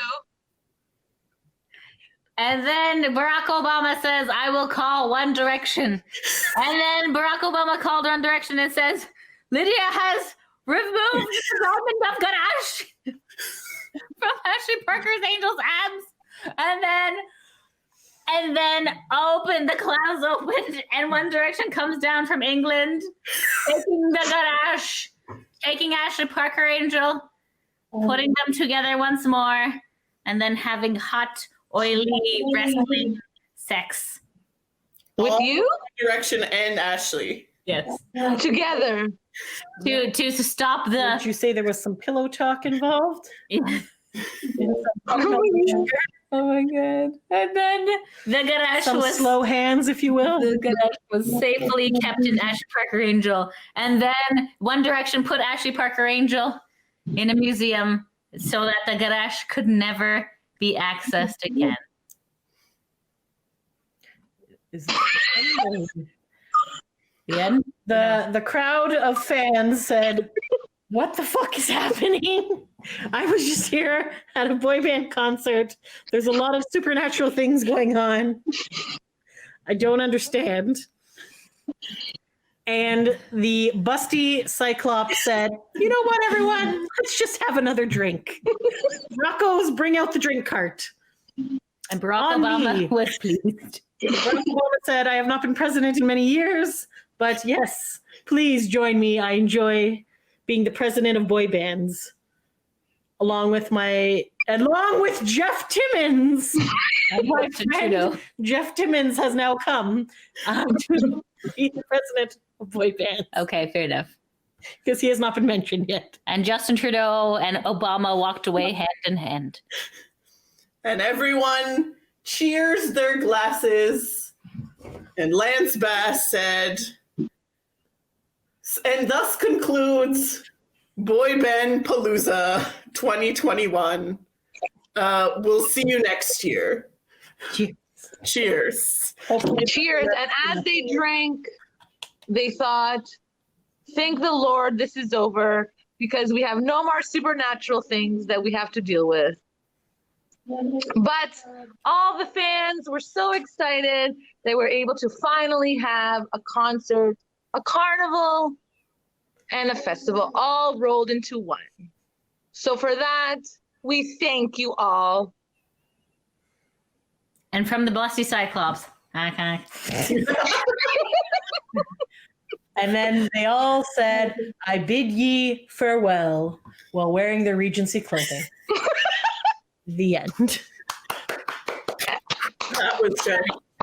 And then Barack Obama says, I will call One Direction. And then Barack Obama called One Direction and says, Lydia has removed the diamond of ganache from Ashley Parker's Angel's abs. And then the clouds opened and One Direction comes down from England, taking the ganache, taking Ashley Parker Angel, putting them together once more, and then having hot, oily, wrestling sex. With you? One Direction and Ashley. Yes. Together. To stop the... Did you say there was some pillow talk involved? Oh my god. And then the ganache was... slow hands, if you will. The ganache was safely kept in Ashley Parker Angel. And then One Direction put Ashley Parker Angel in a museum so that the ganache could never be accessed again. The end? The crowd of fans said, what the fuck is happening? I was just here at a boy band concert. There's a lot of supernatural things going on. I don't understand. And the busty Cyclops said, you know what, everyone? Let's just have another drink. Rocco's bring out the drink cart. And Barack Obama was pleased. Barack Obama said, I have not been president in many years, but yes, please join me. I enjoy being the president of boy bands. Along with Jeff Timmons. And my friend Jeff Timmons has now come to be the president of boy bands. Okay, fair enough. Because he has not been mentioned yet. And Justin Trudeau and Obama walked away hand in hand. And everyone cheers their glasses. And Lance Bass said, and thus concludes Boy Band Palooza 2021. We'll see you next year. Cheers. Cheers. And as they drank, they thought, thank the Lord this is over because we have no more supernatural things that we have to deal with. But all the fans were so excited. They were able to finally have a concert, a carnival, and a festival all rolled into one. So for that, we thank you all. And from the Busty Cyclops. And then they all said, I bid ye farewell while wearing their Regency clothing. The end. That was good.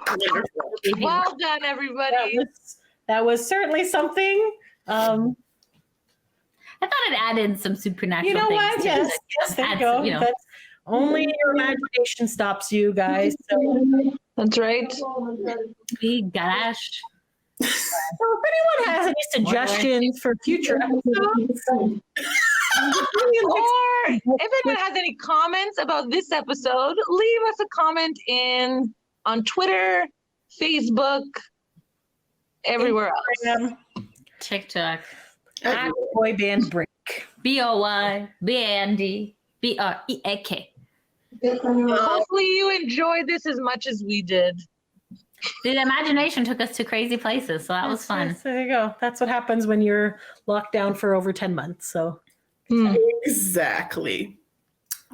Wonderful. Well done, everybody. That was certainly something. I thought it added some supernatural You know things. what? too. Yes, there you go. You know. That's only your imagination stops you guys. So, That's right. so if anyone has any suggestions for future episodes, Or if anyone has any comments about this episode, leave us a comment on Twitter, Facebook, everywhere else. TikTok. At Boy Band Break. BOYBAND BREAK. Hopefully you enjoyed this as much as we did. The imagination took us to crazy places, so that was fun. Yes, there you go. That's what happens when you're locked down for over 10 months. So Exactly.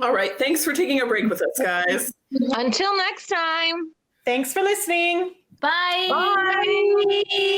All right. Thanks for taking a break with us, guys. Until next time. thanks for listening. Bye. Bye.